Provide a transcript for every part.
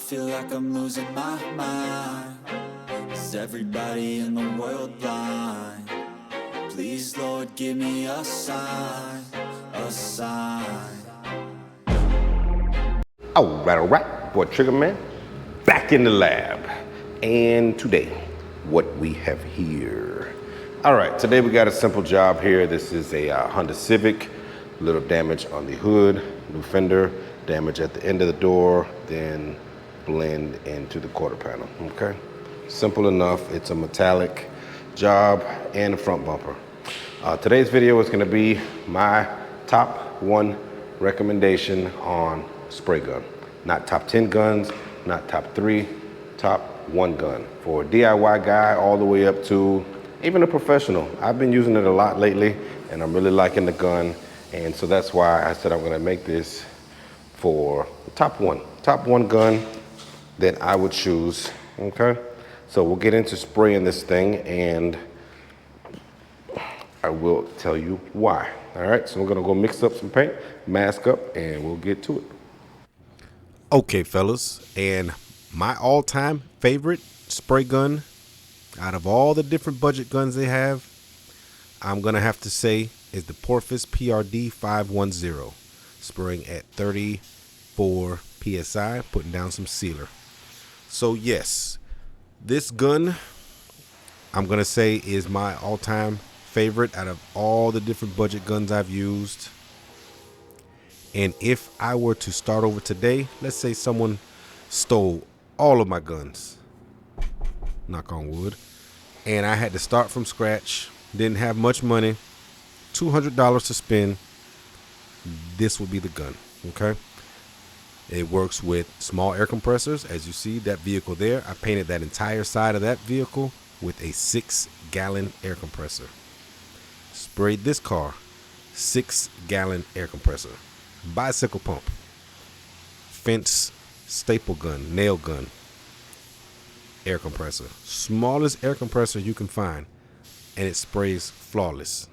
feel like I'm losing my mind. Is everybody in the world blind? Please, Lord, give me a sign, a sign. All right, boy Triggerman, back in the lab. And today, what we have here. All right, today we got a simple job here. This is a Honda Civic, little damage on the hood, new fender, damage at the end of the door, then blend into the quarter panel, okay? Simple enough. It's a metallic job and a front bumper. Today's video is gonna be my top 1 recommendation on spray gun. Not top 10 guns, not top 3, top 1 gun. For a DIY guy all the way up to even a professional. I've been using it a lot lately and I'm really liking the gun. And so that's why I said I'm gonna make this for the top 1 gun that I would choose, okay? So we'll get into spraying this thing and I will tell you why. All right, so we're gonna go mix up some paint, mask up, and we'll get to it. Okay, fellas, and my all-time favorite spray gun out of all the different budget guns they have, I'm gonna have to say is the Porfice PRD-510, spraying at 34 PSI, putting down some sealer. So yes, this gun, I'm gonna say, is my all-time favorite out of all the different budget guns I've used. And if I were to start over today, let's say someone stole all of my guns, knock on wood, and I had to start from scratch, didn't have much money, $200 to spend, this would be the gun, okay? It works with small air compressors. As you see, that vehicle there, I painted that entire side of that vehicle with a 6-gallon air compressor. Sprayed this car, 6-gallon air compressor. Bicycle pump, fence staple gun, nail gun, air compressor. Smallest air compressor you can find, and it sprays flawless.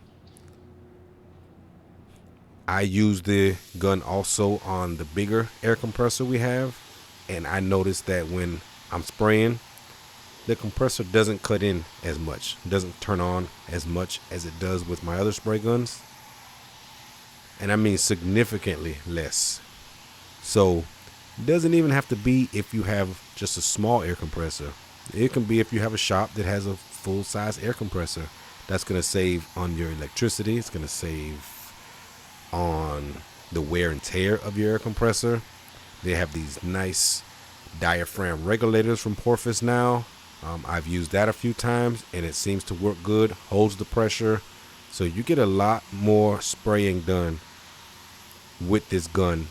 I use the gun also on the bigger air compressor we have, and I noticed that when I'm spraying, the compressor doesn't cut in as much, doesn't turn on as much as it does with my other spray guns. And I mean significantly less. So it doesn't even have to be if you have just a small air compressor. It can be if you have a shop that has a full-size air compressor. That's going to save on your electricity. It's going to save on the wear and tear of your air compressor. They have these nice diaphragm regulators from Porfice now. I've used that a few times and it seems to work good, holds the pressure. So you get a lot more spraying done with this gun,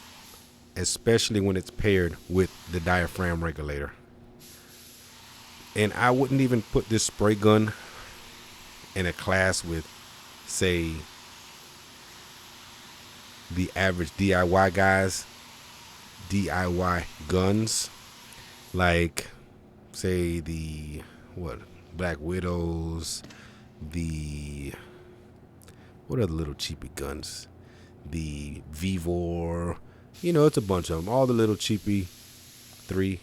especially when it's paired with the diaphragm regulator. And I wouldn't even put this spray gun in a class with, say, the average DIY guys, DIY guns, like, say, the, Black Widows, what are the little cheapy guns? The Vivor, it's a bunch of them. All the little cheapy 37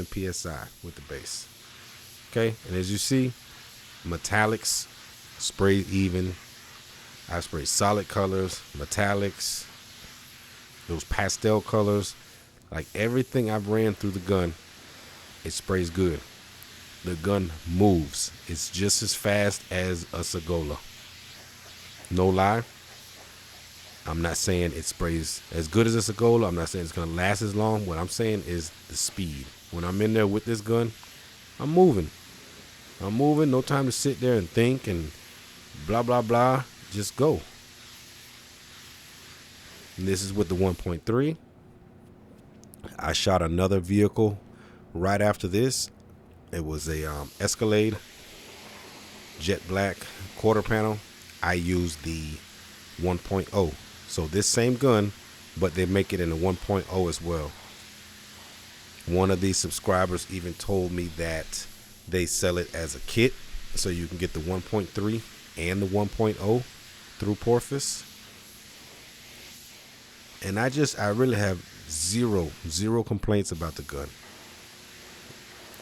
PSI with the base. Okay, and as you see, metallics spray even. I spray solid colors, metallics, those pastel colors, like everything I've ran through the gun, it sprays good. The gun moves. It's just as fast as a Segola. No lie. I'm not saying it sprays as good as a Segola. I'm not saying it's going to last as long. What I'm saying is the speed. When I'm in there with this gun, I'm moving. No time to sit there and think and blah, blah, blah. Just go. And this is with the 1.3. I shot another vehicle right after this. It was a Escalade jet black quarter panel. I used the 1.0. So this same gun, but they make it in a 1.0 as well. One of these subscribers even told me that they sell it as a kit, so you can get the 1.3 and the 1.0 through Porfice. And I really have zero complaints about the gun.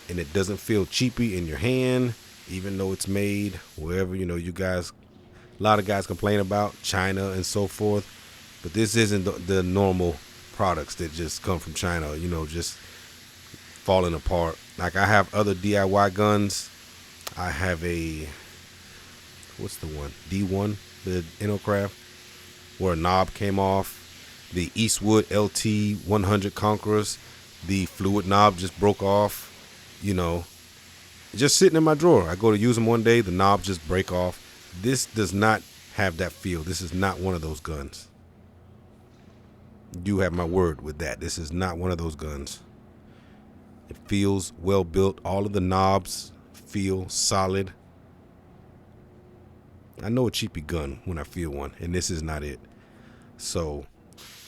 And it doesn't feel cheapy in your hand, even though it's made wherever, you guys, a lot of guys complain about China and so forth. But this isn't the normal products that just come from China, just falling apart. Like I have other DIY guns. I have a, what's the one? D1, the Innocraft, where a knob came off. The Eastwood LT 100 Conquerors, the fluid knob just broke off, just sitting in my drawer. I go to use them one day, the knob just break off. This does not have that feel. This is not one of those guns. You have my word with that. This is not one of those guns. It feels well built. All of the knobs feel solid. I know a cheapy gun when I feel one, and this is not it. So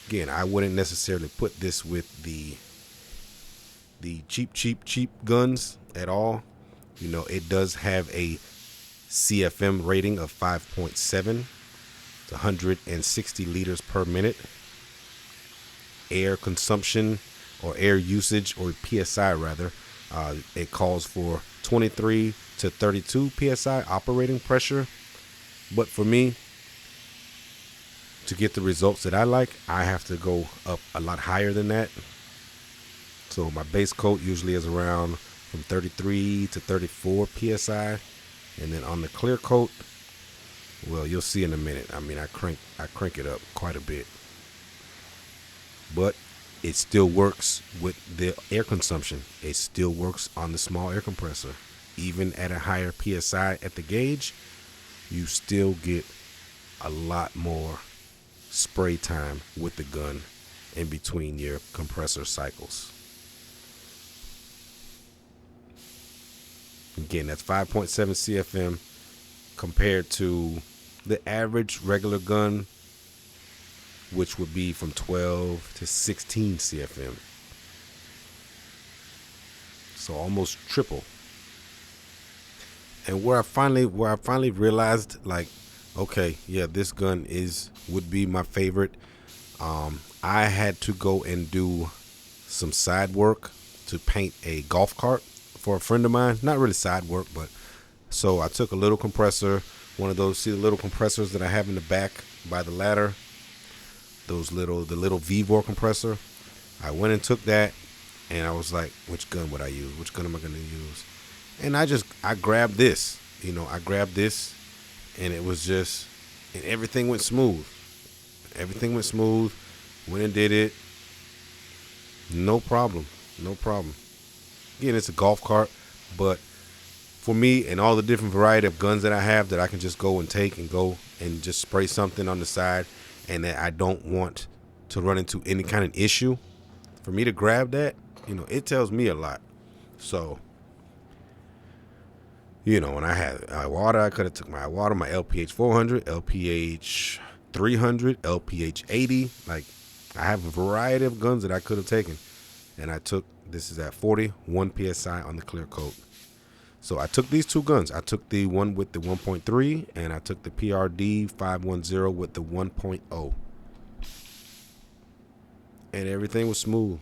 again, I wouldn't necessarily put this with the cheap guns at all. It does have a CFM rating of 5.7. It's 160 liters per minute. Air consumption, or air usage, or PSI rather, it calls for 23 to 32 PSI operating pressure. But for me, to get the results that I like, I have to go up a lot higher than that. So my base coat usually is around from 33 to 34 PSI. And then on the clear coat, well, you'll see in a minute. I mean, I crank it up quite a bit. But it still works with the air consumption. It still works on the small air compressor. Even at a higher PSI at the gauge, you still get a lot more spray time with the gun in between your compressor cycles. Again, that's 5.7 CFM compared to the average regular gun, which would be from 12 to 16 CFM. So almost triple. And where I finally realized, like, okay, yeah, this gun would be my favorite. I had to go and do some side work to paint a golf cart for a friend of mine. Not really side work, but so I took a little compressor, one of those, see the little compressors that I have in the back by the ladder, the little Vivor compressor. I went and took that, and I was like, which gun would I use? Which gun am I going to use? And I grabbed this, and it was just, and everything went smooth. Went and did it. No problem. Again, it's a golf cart, but for me and all the different variety of guns that I have that I can just go and take and go and just spray something on the side, and that I don't want to run into any kind of issue, for me to grab that, it tells me a lot. So, when I had water, I could have took my water, my LPH 400, LPH 300, LPH 80. Like, I have a variety of guns that I could have taken, and this is at 41 PSI on the clear coat. So I took these two guns. I took the one with the 1.3, and I took the PRD-510 with the 1.0. And everything was smooth.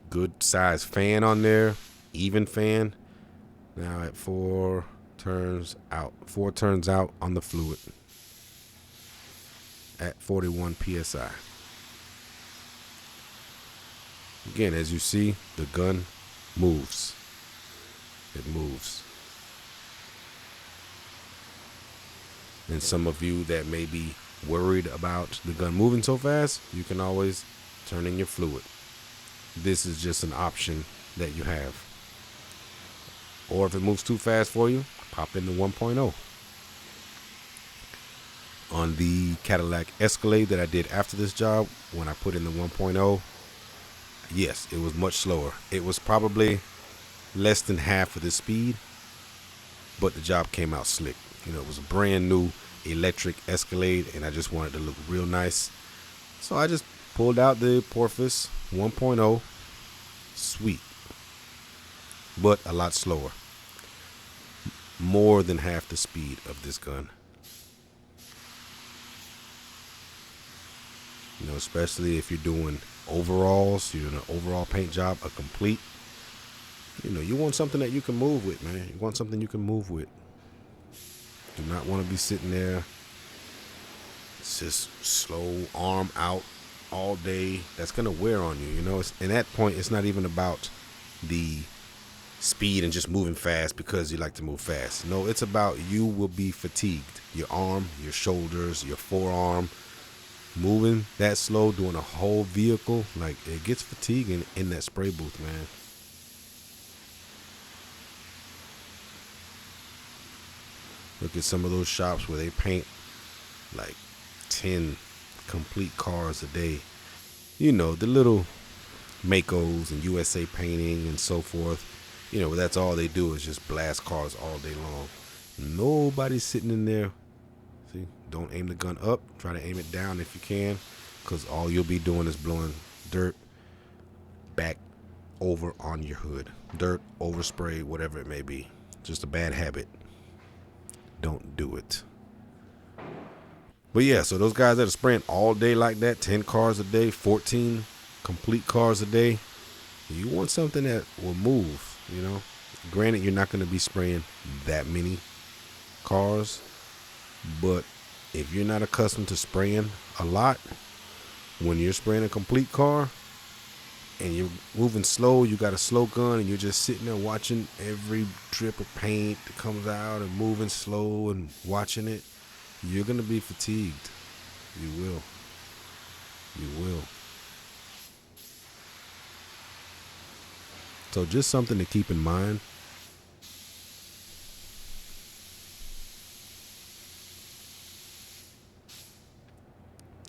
Good size fan on there, even fan. Now at 4 turns out on the fluid at 41 PSI. Again, as you see, the gun moves. It moves. And some of you that may be worried about the gun moving so fast, you can always turn in your fluid. This is just an option that you have. Or if it moves too fast for you, pop in the 1.0. On the Cadillac Escalade that I did after this job, when I put in the 1.0, yes, it was much slower. It was probably less than half of the speed, but the job came out slick. It was a brand new electric Escalade, and I just wanted to look real nice. So I just pulled out the Porfice 1.0. Sweet, but a lot slower. more than half the speed of this gun. You know, especially if you're doing overalls, you're doing an overall paint job, a complete. You know, you want something that you can move with, man. You want something you can move with. Do not want to be sitting there. It's just slow, arm out all day. That's going to wear on you, you know. In that point, it's not even about the speed and just moving fast because you like to move fast. No, it's about you will be fatigued. Your arm, your shoulders, your forearm. Moving that slow, doing a whole vehicle, like it gets fatiguing in that spray booth, man. Look at some of those shops where they paint like 10 complete cars a day. You know, the little Makos and USA Painting and so forth. You know, that's all they do is just blast cars all day long. Nobody's sitting in there. See, don't aim the gun up. Try to aim it down if you can, because all you'll be doing is blowing dirt back over on your hood. Dirt, overspray, whatever it may be. Just a bad habit. Don't do it. But yeah, so those guys that are spraying all day like that, 10 cars a day, 14 complete cars a day, you want something that will move, you know. Granted, you're not going to be spraying that many cars, but if you're not accustomed to spraying a lot, when you're spraying a complete car and you're moving slow, you got a slow gun and you're just sitting there watching every drip of paint that comes out and moving slow and watching it, you're going to be fatigued. You will. You will. So just something to keep in mind.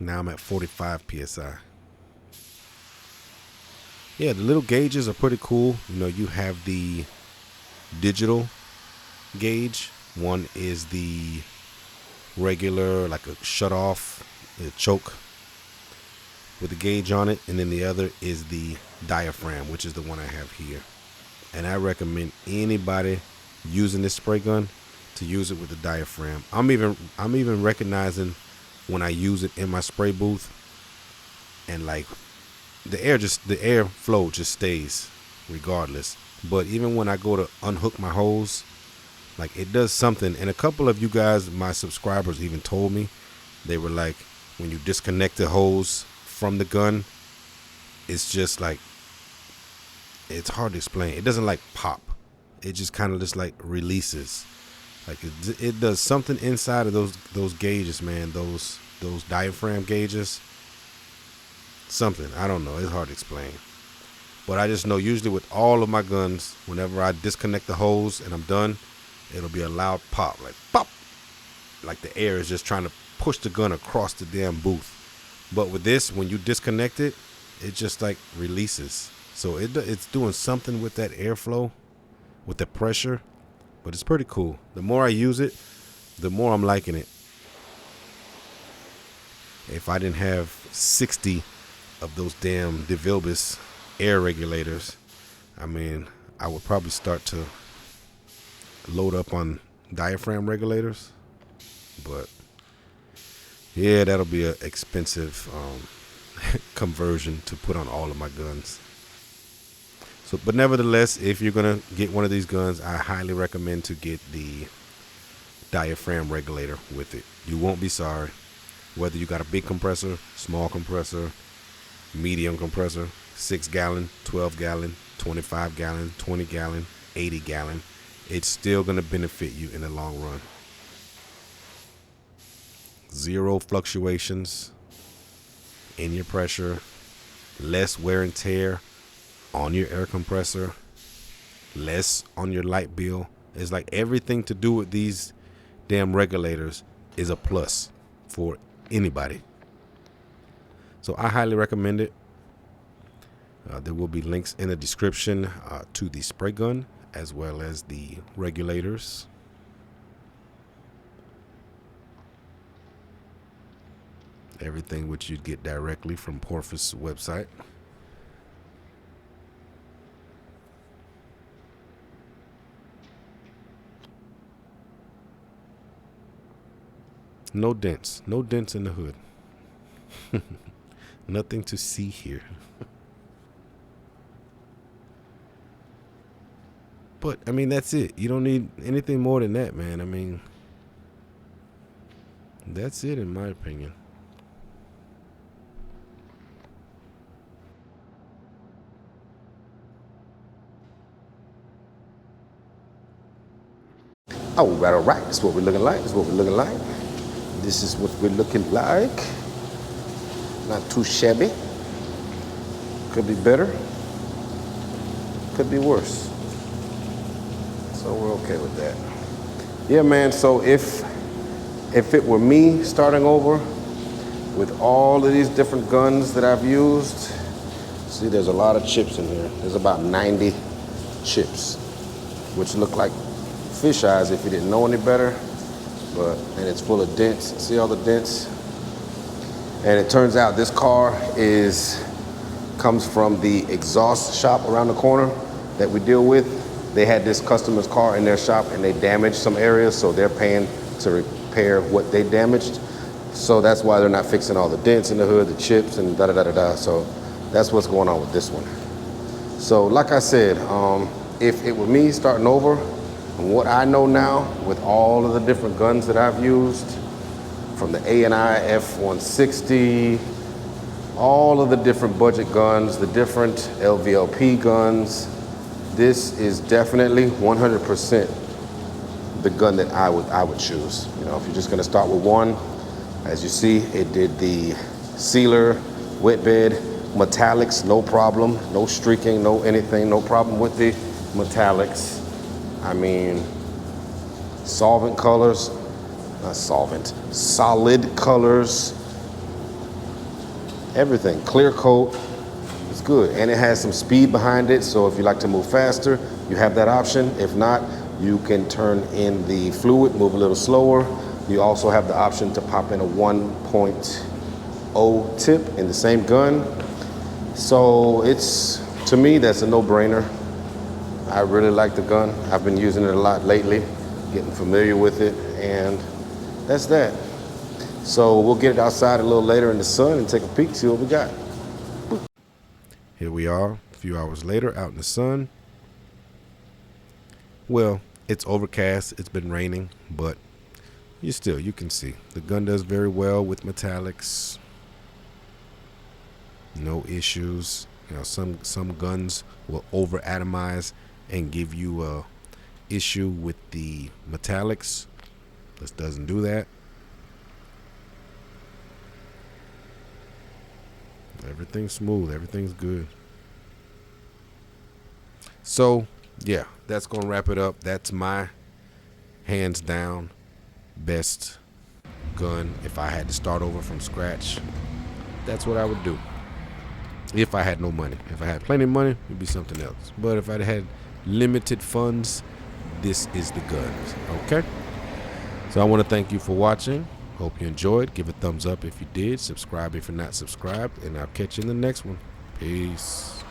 Now I'm at 45 PSI. Yeah, the little gauges are pretty cool. You know, you have the digital gauge. One is the regular, like a shut off, a choke with the gauge on it. And then the other is the Diaphragm, which is the one I have here. And I recommend anybody using this spray gun to use it with the Diaphragm. I'm even recognizing when I use it in my spray booth, and like the air flow just stays regardless. But even when I go to unhook my hose, like it does something. And a couple of you guys, my subscribers, even told me, they were like, when you disconnect the hose from the gun, it's just like, it's hard to explain. It doesn't like pop. It just kind of just like releases. Like it does something inside of those gauges, man. Those diaphragm gauges. Something, I don't know. It's hard to explain. But I just know usually with all of my guns, whenever I disconnect the hose and I'm done, it'll be a loud pop, like pop, like the air is just trying to push the gun across the damn booth. But with this, when you disconnect it, it just like releases. So it's doing something with that airflow, with the pressure. But it's pretty cool. The more I use it, the more I'm liking it. If I didn't have 60 of those damn DeVilbiss air regulators, I mean, I would probably start to load up on diaphragm regulators. But yeah, that'll be an expensive conversion to put on all of my guns. So, but nevertheless, if you're gonna get one of these guns, I highly recommend to get the diaphragm regulator with it. You won't be sorry. Whether you got a big compressor, small compressor, medium compressor, 6 gallon, 12 gallon, 25 gallon, 20 gallon, 80 gallon, it's still gonna benefit you in the long run. Zero fluctuations in your pressure, less wear and tear on your air compressor, less on your light bill. It's like everything to do with these damn regulators is a plus for anybody. So I highly recommend it. There will be links in the description to the spray gun as well as the regulators. Everything which you'd get directly from Porfice website. No dents. No dents in the hood. Nothing to see here. But, I mean, that's it. You don't need anything more than that, man. I mean, that's it in my opinion. All right. That's what we're looking like. This is what we're looking like. Not too shabby. Could be better. Could be worse. So we're okay with that. Yeah, man. So if it were me starting over with all of these different guns that I've used, see, there's a lot of chips in here. There's about 90 chips, which look like fish eyes if you didn't know any better. And it's full of dents. See all the dents? And it turns out this car comes from the exhaust shop around the corner that we deal with. They had this customer's car in their shop and they damaged some areas, so they're paying to repair what they damaged. So that's why they're not fixing all the dents in the hood, the chips, and da-da-da-da-da. So that's what's going on with this one. So like I said, if it were me starting over, and what I know now with all of the different guns that I've used, from the A&I F-160, all of the different budget guns, the different LVLP guns, this is definitely 100% the gun that I would choose. You know, if you're just gonna start with one, as you see, it did the sealer, wet bed, metallics, no problem, no streaking, no anything, no problem with the metallics. I mean, solid colors, everything, clear coat, it's good. And it has some speed behind it, so if you like to move faster, you have that option. If not, you can turn in the fluid, move a little slower. You also have the option to pop in a 1.0 tip in the same gun. So to me, that's a no-brainer. I really like the gun. I've been using it a lot lately, getting familiar with it, and that's that. So we'll get it outside a little later in the sun and take a peek, see what we got. Here we are, a few hours later, out in the sun. Well, it's overcast, it's been raining, but you can see. The gun does very well with metallics. No issues. You know, some guns will over atomize and give you a issue with the metallics. This doesn't do that. Everything's smooth, everything's good. So yeah, that's gonna wrap it up. That's my hands down best gun. If I had to start over from scratch, that's what I would do. If I had no money. If I had plenty of money, it'd be something else. But if I had limited funds, this is the gun. Okay? So I want to thank you for watching. Hope you enjoyed. Give a thumbs up if you did. Subscribe if you're not subscribed. And I'll catch you in the next one. Peace.